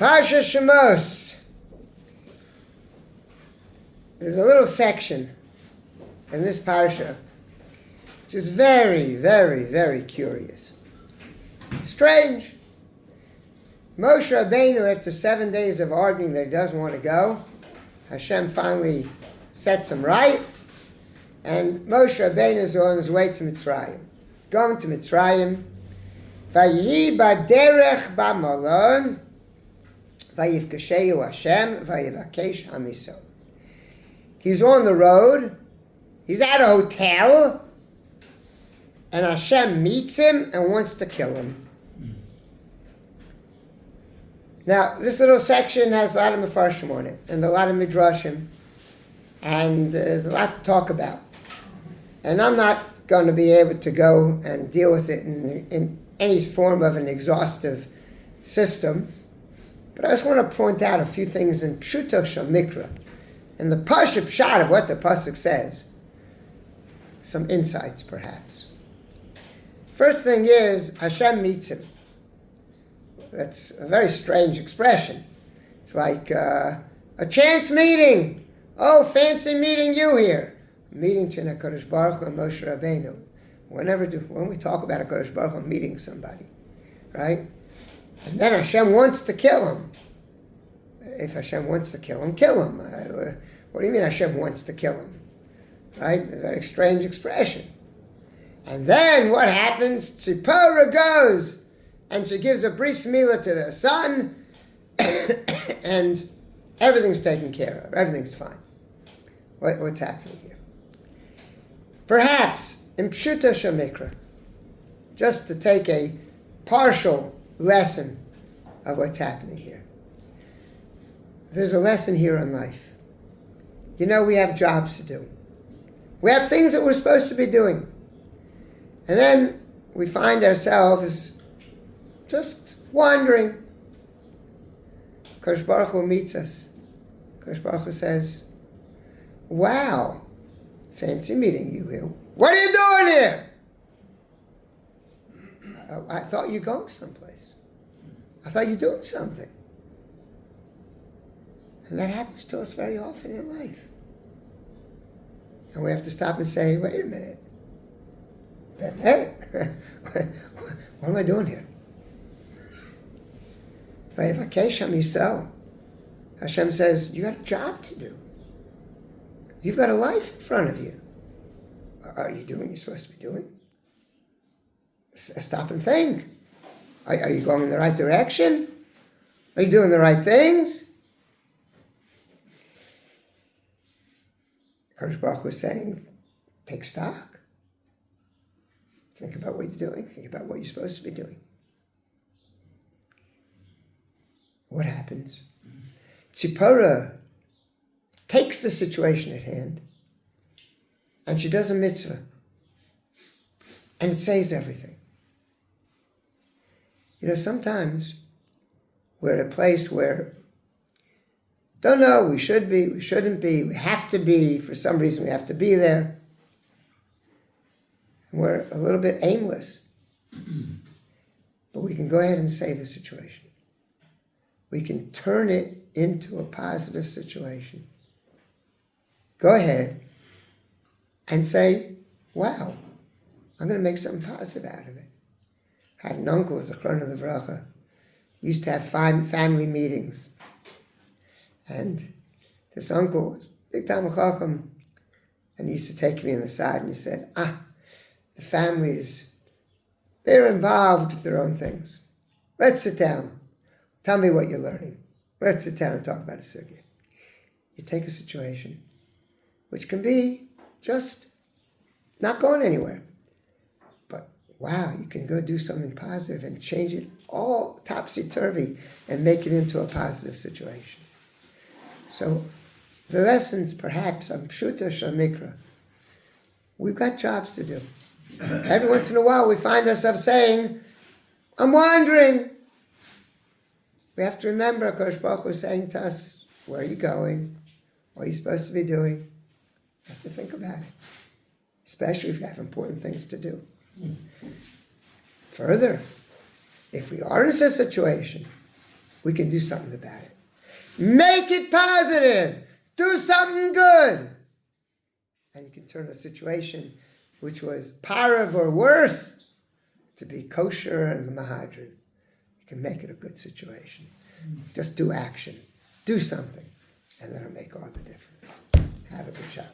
Parshas Shmos. There's a little section in this parsha which is very, very, very curious. Strange. Moshe Rabbeinu, after 7 days of arguing that he doesn't want to go, Hashem finally sets him right, and Moshe Rabbeinu is on his way to Mitzrayim. Going to Mitzrayim. Vayihi baderech b'malon, vayifkashehu Hashem, vayivakesh hamiso. He's on the road, he's at a hotel, and Hashem meets him and wants to kill him. Now, this little section has a lot of mefarshim on it, and a lot of midrashim, and there's a lot to talk about. And I'm not going to be able to go and deal with it in any form of an exhaustive system, but I just want to point out a few things in Pshuto Shel Mikra, in the Pashup Pshat of what the Pasuk says, some insights perhaps. First thing is, Hashem meets him. That's a very strange expression. It's like a chance meeting. Oh, fancy meeting you here. Meeting between HaKadosh Baruch Hu and Moshe Rabbeinu. When we talk about HaKadosh Baruch Hu meeting somebody, right? And then Hashem wants to kill him. If Hashem wants to kill him, kill him. What do you mean Hashem wants to kill him? Right? A very strange expression. And then what happens? Tzipora goes and she gives a bris milah to their son, and everything's taken care of. Everything's fine. What's happening here? Perhaps in Pshuto Shel Mikra, just to take a partial lesson of what's happening here. There's a lesson here in life. You know, we have jobs to do. We have things that we're supposed to be doing. And then we find ourselves just wandering. Kadosh Baruch Hu meets us. Kadosh Baruch Hu says, wow, fancy meeting you here. What are you doing here? I thought you were going someplace. I thought you were doing something. And that happens to us very often in life. And we have to stop and say, wait a minute. Hey, what am I doing here? Hashem says, you got a job to do. You've got a life in front of you. Are you doing what you're supposed to be doing? Stop and think. Are you going in the right direction? Are you doing the right things? Kadosh Baruch Hu is saying, take stock. Think about what you're doing. Think about what you're supposed to be doing. What happens? Tzipora takes the situation at hand and she does a mitzvah. And it saves everything. You know, sometimes we're at a place where, don't know, we should be, we shouldn't be, we have to be, for some reason we have to be there. And we're a little bit aimless. But we can go ahead and save the situation. We can turn it into a positive situation. Go ahead and say, wow, I'm going to make something positive out of it. I had an uncle, as a Zichrono Livracha, used to have family meetings. And this uncle was big time chacham, and he used to take me on the side and he said, the families, they're involved with their own things. Let's sit down. Tell me what you're learning. Let's sit down and talk about a sugya. You take a situation, which can be just not going anywhere. But wow, you can go do something positive and change it all topsy-turvy and make it into a positive situation. So the lessons perhaps on Pshuto Shel Mikra, we've got jobs to do. Every once in a while we find ourselves saying, I'm wandering. We have to remember HaKadosh Baruch Hu is saying to us, where are you going? What are you supposed to be doing? You have to think about it, especially if you have important things to do. Further, if we are in a situation we can do something about it. Make it positive. Do something good. And you can turn a situation which was parav or worse to be kosher and the mahadrin. You can make it a good situation. Just do action. Do something. And that'll make all the difference. Have a good shot.